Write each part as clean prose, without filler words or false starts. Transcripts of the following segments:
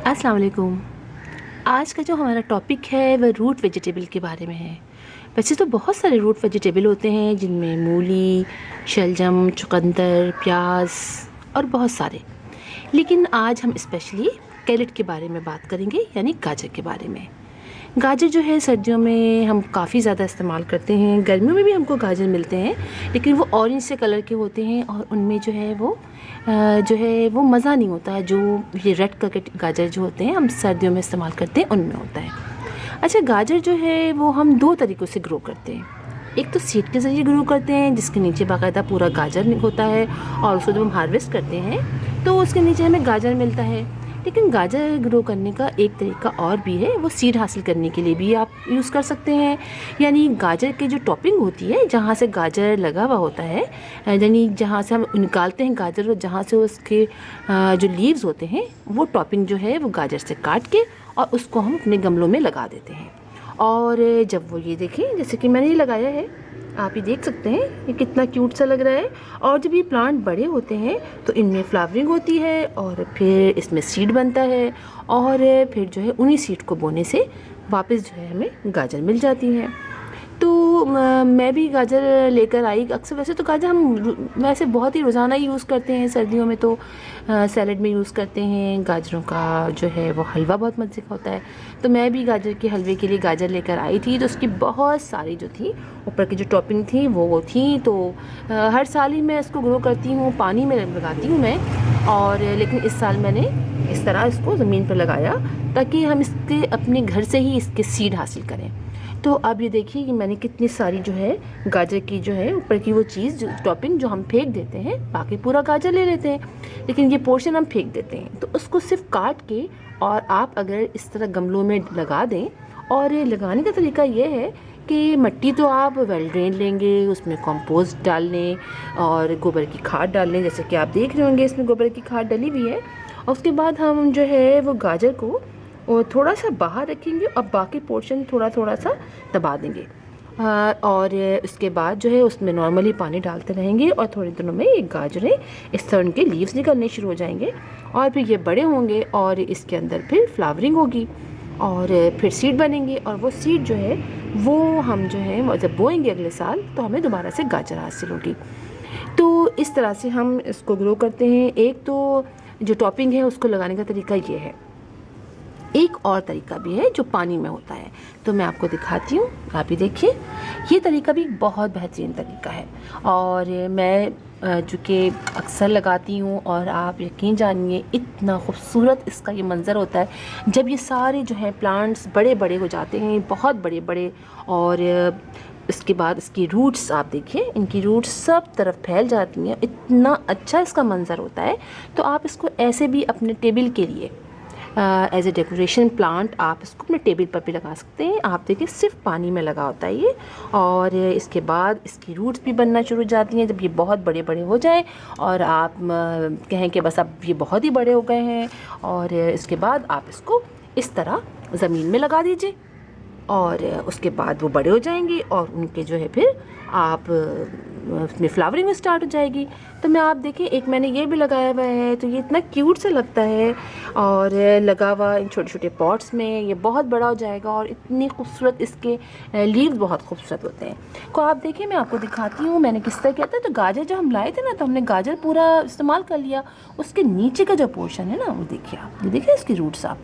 अस्सलाम वालेकुम। आज का जो हमारा टॉपिक है वह रूट वेजिटेबल के बारे में है। वैसे तो बहुत सारे रूट वेजिटेबल होते हैं जिनमें मूली, शलजम, चुकंदर, प्याज और बहुत सारे, लेकिन आज हम स्पेशली कैरेट के बारे में बात करेंगे, यानी गाजर के बारे में। गाजर जो है सर्दियों में हम काफ़ी ज़्यादा इस्तेमाल करते हैं, गर्मियों में भी हमको गाजर मिलते हैं, लेकिन वो ऑरेंज से कलर के होते हैं और उनमें जो है वो मज़ा नहीं होता है जो ये रेड कलर के गाजर जो होते हैं हम सर्दियों में इस्तेमाल करते हैं उनमें होता है। अच्छा, गाजर जो है वो हम दो तरीक़ों से ग्रो करते हैं। एक तो सीड के ज़रिए ग्रो करते हैं जिसके नीचे बाकायदा पूरा गाजर होता है और उसको जब हम हार्वेस्ट करते हैं तो उसके नीचे हमें गाजर मिलता है। लेकिन गाजर ग्रो करने का एक तरीका और भी है, वो सीड हासिल करने के लिए भी आप यूज़ कर सकते हैं। यानी गाजर की जो टॉपिंग होती है, जहाँ से गाजर लगा हुआ होता है, यानी जहाँ से हम निकालते हैं गाजर और जहाँ से उसके जो लीव्स होते हैं वो टॉपिंग जो है वो गाजर से काट के और उसको हम अपने गमलों में लगा देते हैं। और जब वो ये देखें, जैसे कि मैंने ये लगाया है, आप ये देख सकते हैं ये कितना क्यूट सा लग रहा है। और जब ये प्लांट बड़े होते हैं तो इनमें फ्लावरिंग होती है और फिर इसमें सीड बनता है और फिर जो है उन्हीं सीड को बोने से वापस जो है हमें गाजर मिल जाती हैं। तो मैं भी गाजर लेकर आई। अक्सर वैसे तो गाजर हम वैसे बहुत ही रोज़ाना यूज़ करते हैं, सर्दियों में तो सैलड में यूज़ करते हैं। गाजरों का जो है वो हलवा बहुत मज़े का होता है, तो मैं भी गाजर के हलवे के लिए गाजर लेकर आई थी। तो उसकी बहुत सारी जो थी ऊपर की जो टॉपिंग थी वो थी। तो हर साल ही मैं इसको ग्रो करती हूँ, पानी में लगाती हूँ मैं। और लेकिन इस साल मैंने इस तरह इसको ज़मीन पर लगाया ताकि हम इसके अपने घर से ही इसके सीड हासिल करें। तो अब ये देखिए कि मैंने कितनी सारी जो है गाजर की जो है ऊपर की वो चीज़ जो टॉपिंग जो हम फेंक देते हैं, बाकी पूरा गाजर ले लेते हैं लेकिन ये पोर्शन हम फेंक देते हैं। तो उसको सिर्फ काट के और आप अगर इस तरह गमलों में लगा दें, और लगाने का तरीका ये है कि मिट्टी तो आप वेल ड्रेन लेंगे, उसमें कंपोस्ट डाल लें और गोबर की खाद डाल लें, जैसे कि आप देख रहे होंगे इसमें गोबर की खाद डली हुई है। और उसके बाद हम जो है वो गाजर को और थोड़ा सा बाहर रखेंगे और बाकी पोर्शन थोड़ा थोड़ा सा दबा देंगे। और उसके बाद जो है उसमें नॉर्मली पानी डालते रहेंगे और थोड़े दिनों में ये गाजरें इस तरह उनके लीव्स निकलने शुरू हो जाएंगे और फिर ये बड़े होंगे और इसके अंदर फिर फ्लावरिंग होगी और फिर सीड बनेंगे। और वो सीड जो है वो हम जो है जब बोएंगे अगले साल तो हमें दोबारा से गाजर हासिल होगी। तो इस तरह से हम इसको ग्रो करते हैं। एक तो जो टॉपिंग है उसको लगाने का तरीका ये है। एक और तरीका भी है जो पानी में होता है, तो मैं आपको दिखाती हूँ। आप ही देखिए, ये तरीका भी बहुत बेहतरीन तरीका है और मैं चूँकि अक्सर लगाती हूँ और आप यकीन जानिए इतना खूबसूरत इसका ये मंज़र होता है जब ये सारे जो है प्लांट्स बड़े बड़े हो जाते हैं, बहुत बड़े बड़े। और इसके बाद इसकी रूट्स आप देखिए, इनकी रूट्स सब तरफ फैल जाती हैं, इतना अच्छा इसका मंज़र होता है। तो आप इसको ऐसे भी अपने टेबल के लिए एज ए डेकोरेशन प्लांट आप इसको अपने टेबल पर भी लगा सकते हैं। आप देखिए सिर्फ पानी में लगा होता है ये, और इसके बाद इसकी रूट्स भी बनना शुरू हो जाती हैं जब ये बहुत बड़े बड़े हो जाएं और आप कहें कि बस अब ये बहुत ही बड़े हो गए हैं। और इसके बाद आप इसको इस तरह ज़मीन में लगा दीजिए और उसके बाद वो बड़े हो जाएंगे और उनके जो है फिर आप उसमें फ्लावरिंग स्टार्ट हो जाएगी। तो मैं आप देखिए, एक मैंने ये भी लगाया हुआ है, तो ये इतना क्यूट सा लगता है और लगा हुआ इन छोटे छोटे पॉट्स में ये बहुत बड़ा हो जाएगा और इतनी खूबसूरत इसके लीव्स बहुत खूबसूरत होते हैं। तो आप देखिए, मैं आपको दिखाती हूँ मैंने किस तरह किया था। तो गाजर जब हम लाए थे ना, तो हमने गाजर पूरा इस्तेमाल कर लिया। उसके नीचे का जो पोर्शन है ना, वो देखिए, आप ये देखिए इसकी रूट्स, आप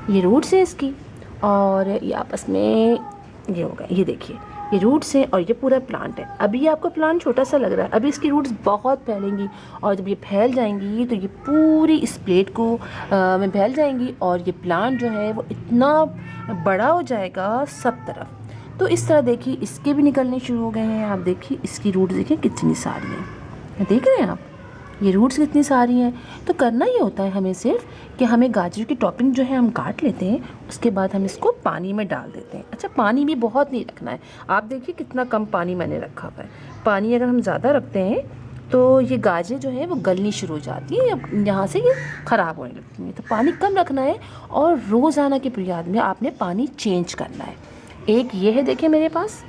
ये रूट्स है इसकी, और ये आपस में ये होगा, ये देखिए ये रूट्स हैं और ये पूरा प्लांट है। अभी ये आपको प्लांट छोटा सा लग रहा है, अभी इसकी रूट्स बहुत फैलेंगी और जब ये फैल जाएंगी तो ये पूरी इस प्लेट को में फैल जाएंगी और ये प्लांट जो है वो इतना बड़ा हो जाएगा सब तरफ। तो इस तरह देखिए इसके भी निकलने शुरू हो गए हैं। आप देखिए इसकी रूट्स देखिए कितनी सारी हैं, देख रहे हैं आप, ये रूट्स कितनी सारी हैं। तो करना ये होता है हमें सिर्फ कि हमें गाजर की टॉपिंग जो है हम काट लेते हैं, उसके बाद हम इसको पानी में डाल देते हैं। अच्छा, पानी भी बहुत नहीं रखना है। आप देखिए कितना कम पानी मैंने रखा हुआ है। पानी अगर हम ज़्यादा रखते हैं तो ये गाजर जो है वो गलनी शुरू हो जाती है, यहाँ से ये ख़राब होने लगती है। तो पानी कम रखना है और रोज़ाना की बुनियाद में आपने पानी चेंज करना है। एक ये है, देखिए मेरे पास,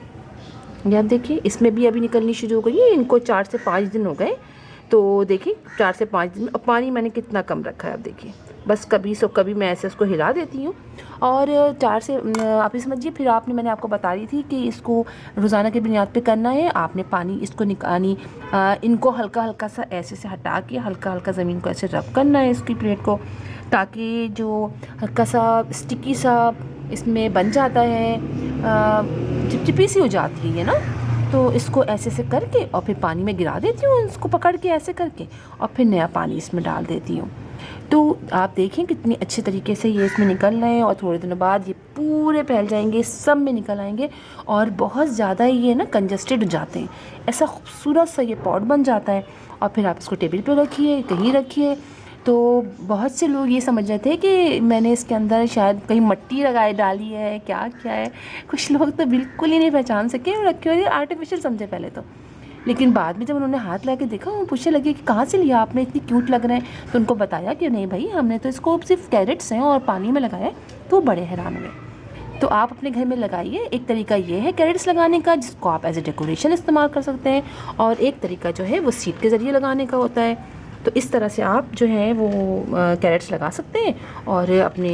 ये आप देखिए इसमें भी अभी निकलनी शुरू हो गई है। इनको 4 से 5 दिन हो गए। तो देखिए 4 से 5 दिन में, अब पानी मैंने कितना कम रखा है, अब देखिए बस कभी मैं ऐसे उसको हिला देती हूँ। और 4 से आप ये समझिए, फिर मैंने आपको बता रही थी कि इसको रोज़ाना की बुनियाद पे करना है। आपने पानी इसको निकाली, इनको हल्का हल्का सा ऐसे से हटा के हल्का हल्का ज़मीन को ऐसे रब करना है इसकी प्लेट को, ताकि जो हल्का सा स्टिकी सा इसमें बन जाता है, चिपचिपी सी हो जाती है ना, तो इसको ऐसे से करके और फिर पानी में गिरा देती हूँ इसको पकड़ के ऐसे करके, और फिर नया पानी इसमें डाल देती हूँ। तो आप देखें कितनी अच्छे तरीके से ये इसमें निकल रहे हैं, और थोड़े दिनों बाद ये पूरे फैल जाएंगे, सब में निकल आएंगे, और बहुत ज़्यादा ये ना कंजस्टेड हो जाते हैं। ऐसा खूबसूरत सा ये पॉट बन जाता है। और फिर आप इसको टेबल पे रखिए, कहीं रखिए। तो बहुत से लोग ये समझ रहे थे कि मैंने इसके अंदर शायद कहीं मिट्टी लगाए डाली है, क्या क्या है। कुछ लोग तो बिल्कुल ही नहीं पहचान सके और रखे हुए आर्टिफिशियल समझे पहले तो, लेकिन बाद में जब उन्होंने हाथ ला के देखा, वो पूछने लगे कि कहाँ से लिया आपने, इतनी क्यूट लग रहे हैं। तो उनको बताया कि नहीं भाई, हमने तो इसको सिर्फ कैरेट्स हैं और पानी में लगाया है। तो बड़े हैरान हुए। तो आप अपने घर में लगाइए। एक तरीका ये है कैरेट्स लगाने का, जिसको आप एज ए डेकोरेशन इस्तेमाल कर सकते हैं, और एक तरीका जो है वो सीड के ज़रिए लगाने का होता है। तो इस तरह से आप जो है वो कैरेट्स लगा सकते हैं और अपने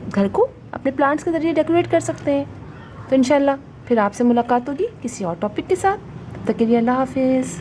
घर को अपने प्लांट्स के ज़रिए डेकोरेट कर सकते हैं। तो इंशाल्लाह फिर आपसे मुलाकात होगी किसी और टॉपिक के साथ। तब तक के लिए अल्लाह हाफिज़।